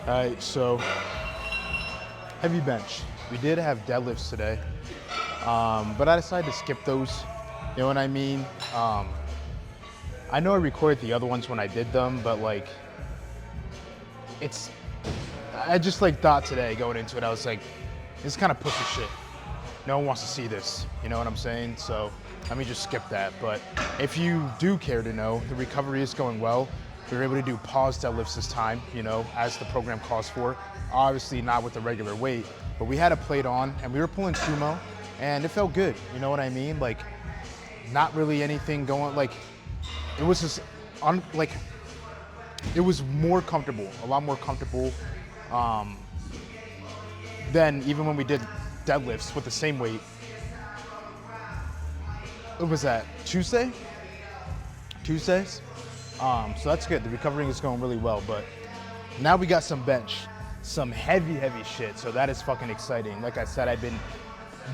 All right, so heavy bench. We did have deadlifts today, but I decided to skip those. You know what I mean? I know I recorded the other ones when I did them, but like, I just like thought today going into it, I was like, this is kind of pussy shit. No one wants to see this, you know what I'm saying? So let me just skip that. But if you do care to know, the recovery is going well. We were able to do pause deadlifts this time, you know, as the program calls for. Obviously not with the regular weight, but we had a plate on and we were pulling sumo and it felt good, you know what I mean? Like, not really anything going, like, it was just, it was more comfortable, a lot more comfortable than even when we did deadlifts with the same weight. It was that Tuesdays. So that's good. The recovery is going really well, but now we got some bench, some heavy shit. So that is fucking exciting. Like I said,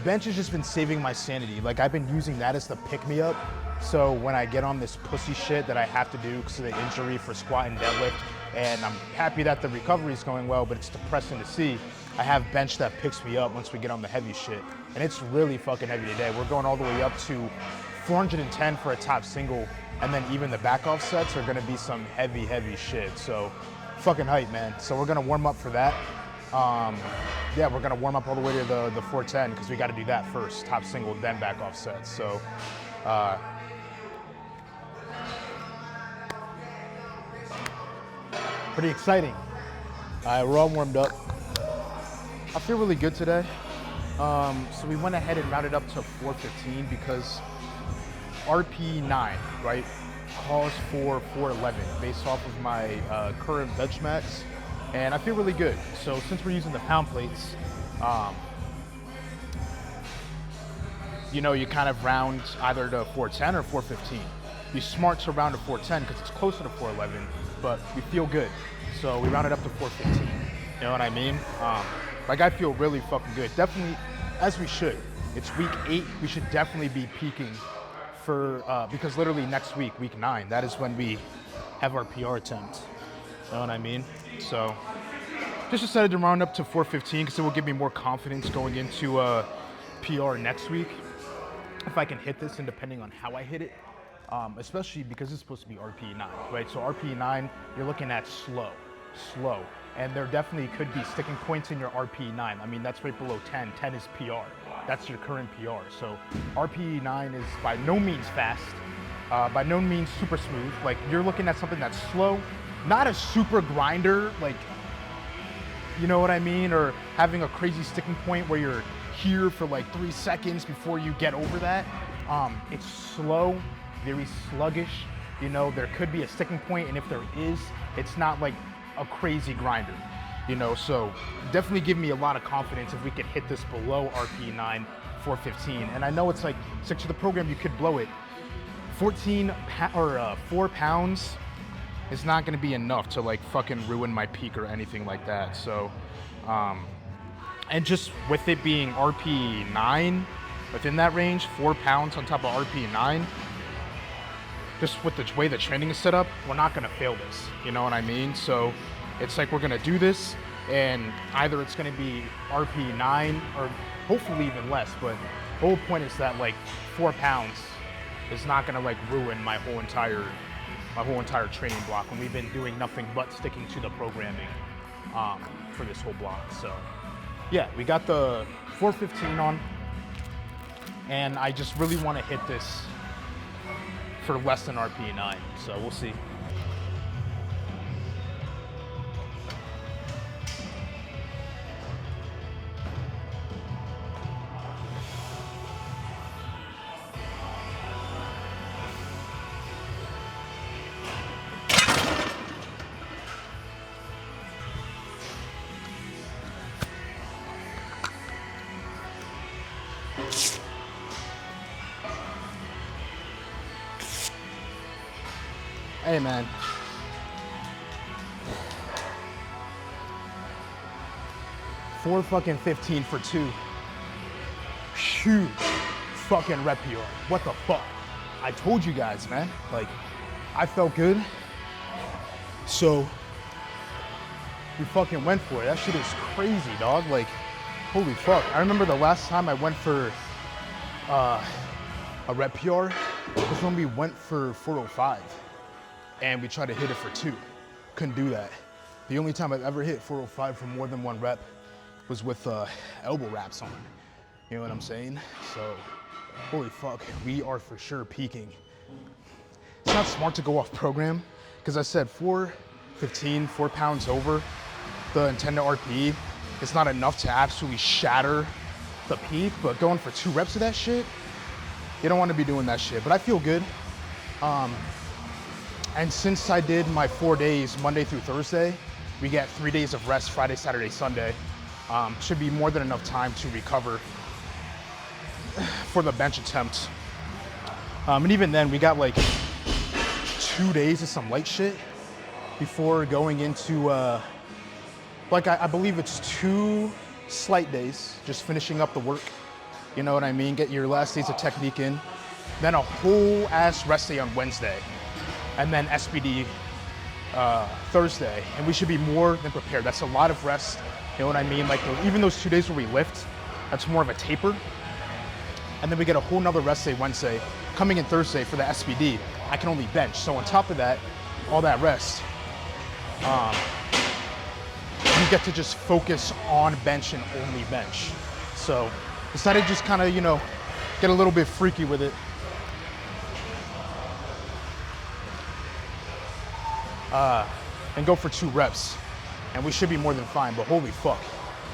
bench has just been saving my sanity. Like I've been using that as the pick me up. So when I get on this pussy shit that I have to do because of the injury for squat and deadlift, and I'm happy that the recovery is going well, but it's depressing to see. I have bench that picks me up once we get on the heavy shit. And it's really fucking heavy today. We're going all the way up to 410 for a top single, and then even the back off sets are gonna be some heavy shit. So fucking hype, man. So we're gonna warm up for that. Yeah, we're gonna warm up all the way to the 410 because we gotta do that first, top single, then back off sets. So, pretty exciting. All right, we're all warmed up. I feel really good today. So we went ahead and rounded up to 415 because RP9, right, calls for 411 based off of my current bench max, and I feel really good. So since we're using the pound plates, you know, you kind of round either to 410 or 415. Be smart to round to 410 because it's closer to 411, but we feel good. So we rounded up to 415. You know what I mean? Like I feel really fucking good. Definitely, as we should. It's week 8. We should definitely be peaking for because literally next week, week 9, that is when we have our PR attempt. You know what I mean? So just decided to round up to 415 because it will give me more confidence going into PR next week if I can hit this, and depending on how I hit it, especially because it's supposed to be RP9, right? So RP9, you're looking at slow, and there definitely could be sticking points in your RP9. I mean, that's right below 10. 10 is PR. That's your current PR. So RP9 is by no means fast, by no means super smooth. Like you're looking at something that's slow, not a super grinder, like, you know what I mean? Or having a crazy sticking point where you're here for like 3 seconds before you get over that. It's slow, very sluggish. You know, there could be a sticking point, and if there is, it's not like a crazy grinder, you know, so definitely give me a lot of confidence if we could hit this below RP9 415. And I know it's like 6 of the program, you could blow it. 4 pounds is not going to be enough to like fucking ruin my peak or anything like that. So, and just with it being RP9 within that range, 4 pounds on top of RP9, just with the way the training is set up, we're not gonna fail this, you know what I mean? So it's like we're gonna do this, and either it's gonna be RP9 or hopefully even less, but the whole point is that like 4 pounds is not gonna like ruin my whole entire training block when we've been doing nothing but sticking to the programming for this whole block. So yeah, we got the 415 on, and I just really wanna hit this for less than RP9, so we'll see. Hey man. Four fucking 15 for 2. Huge fucking rep PR. What the fuck? I told you guys, man. Like, I felt good. So, we fucking went for it. That shit is crazy, dog. Like, holy fuck. I remember the last time I went for a rep PR was when we went for 405 and we tried to hit it for 2. Couldn't do that. The only time I've ever hit 405 for more than 1 rep was with elbow wraps on. You know what I'm saying? So, holy fuck, we are for sure peaking. It's not smart to go off program, because I said 415, 4 pounds over the intended RPE. It's not enough to absolutely shatter the peak, but going for 2 reps of that shit, you don't want to be doing that shit. But I feel good. And since I did my 4 days, Monday through Thursday, we get 3 days of rest, Friday, Saturday, Sunday. Should be more than enough time to recover for the bench attempt. And even then, we got like 2 days of some light shit before going into, I believe it's 2 slight days, just finishing up the work. You know what I mean? Get your last days of technique in. Then a whole ass rest day on Wednesday. And then SBD Thursday. And we should be more than prepared. That's a lot of rest. You know what I mean? Like, even those 2 days where we lift, that's more of a taper. And then we get a whole nother rest day Wednesday. Coming in Thursday for the SBD, I can only bench. So on top of that, all that rest, you get to just focus on bench and only bench. So decided to just kind of, get a little bit freaky with it. And go for 2 reps. And we should be more than fine, but holy fuck.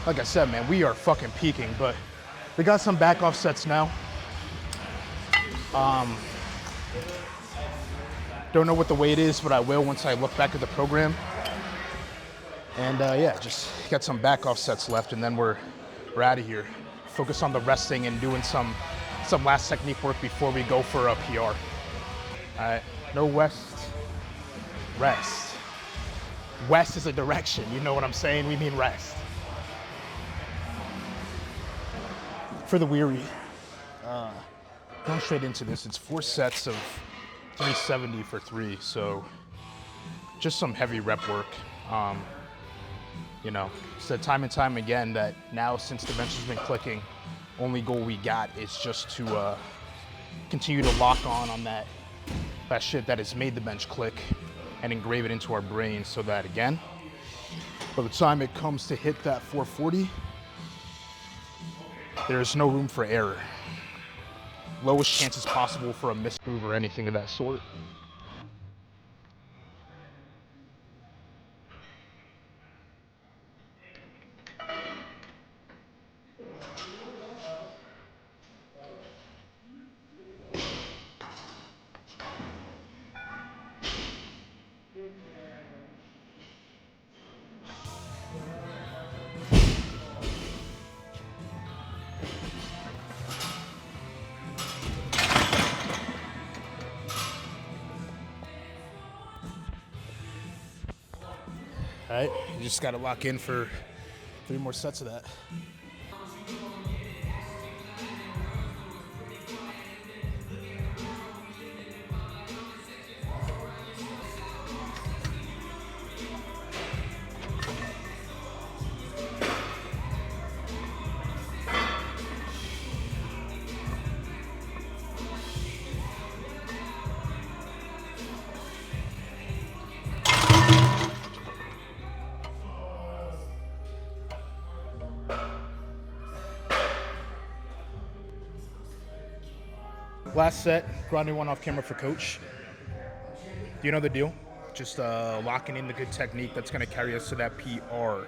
Like I said, man, we are fucking peaking, but we got some back offsets now. Don't know what the weight is, but I will once I look back at the program. And yeah, just got some back offsets left, and then we're out of here. Focus on the resting and doing some last technique work before we go for a PR. All right, no rest. West is a direction, you know what I'm saying? We mean rest. For the weary, going straight into this, it's 4 sets of 370 for 3, so just some heavy rep work. Said time and time again that now since the bench has been clicking, only goal we got is just to continue to lock on that shit that has made the bench click and engrave it into our brain so that, again, by the time it comes to hit that 440, there's no room for error. Lowest chances possible for a mismove or anything of that sort. All right, you just gotta lock in for 3 more sets of that. Last set, grinding one off camera for coach. You know the deal. Just locking in the good technique that's gonna carry us to that PR.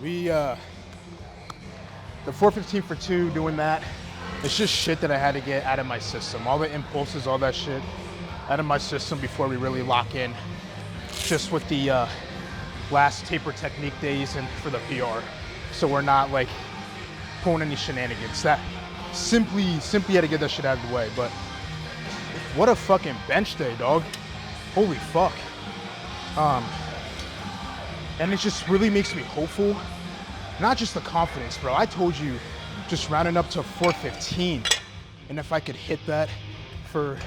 The 415 for 2, doing that, it's just shit that I had to get out of my system. All the impulses, all that shit out of my system before we really lock in. Just with the last taper technique days and for the PR. So we're not like pulling any shenanigans. That simply had to get that shit out of the way. But what a fucking bench day, dog. Holy fuck. And it just really makes me hopeful. Not just the confidence, bro. I told you, just rounding up to 415. And if I could hit that for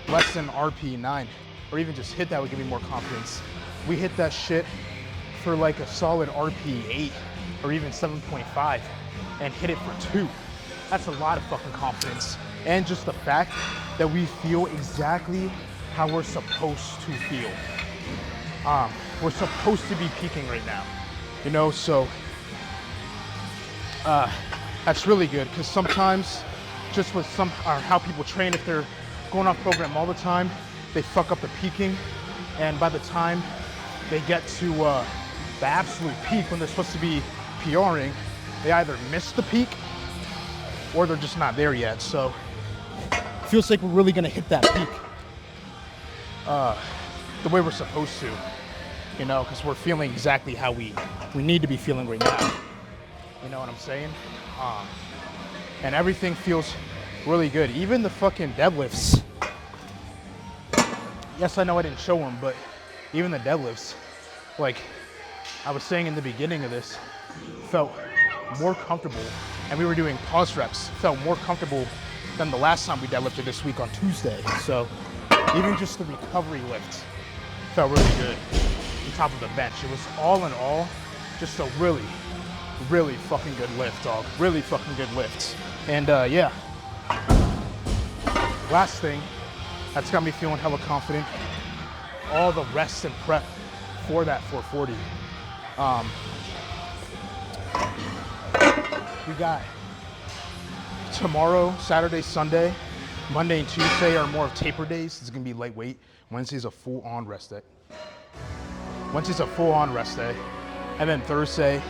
less than RP 9, or even just hit that would give me more confidence. We hit that shit for like a solid RP 8 or even 7.5 and hit it for 2. That's a lot of fucking confidence. And just the fact that we feel exactly how we're supposed to feel. We're supposed to be peaking right now, you know, so that's really good, because sometimes just with how people train, if they're going off program all the time, they fuck up the peaking, and by the time they get to the absolute peak when they're supposed to be PRing, they either miss the peak or they're just not there yet. So it feels like we're really gonna hit that peak the way we're supposed to, you know, because we're feeling exactly how we need to be feeling right now. You know what I'm saying? And everything feels really good. Even the fucking deadlifts. Yes, I know I didn't show them, but even the deadlifts, like I was saying in the beginning of this, felt more comfortable. And we were doing pause reps, felt more comfortable than the last time we deadlifted this week on Tuesday. So even just the recovery lift felt really good on top of the bench. It was all in all just a really fucking good lift, dog. Really fucking good lifts. And yeah, last thing that's got me feeling hella confident, all the rest and prep for that 440. We got tomorrow, Saturday, Sunday, Monday and Tuesday are more of taper days. It's gonna be lightweight. Wednesday's a full-on rest day. And then Thursday,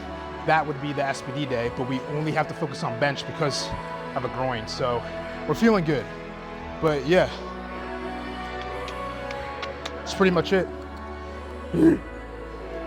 that would be the SPD day, but we only have to focus on bench because I have a groin. So we're feeling good. But yeah, that's pretty much it.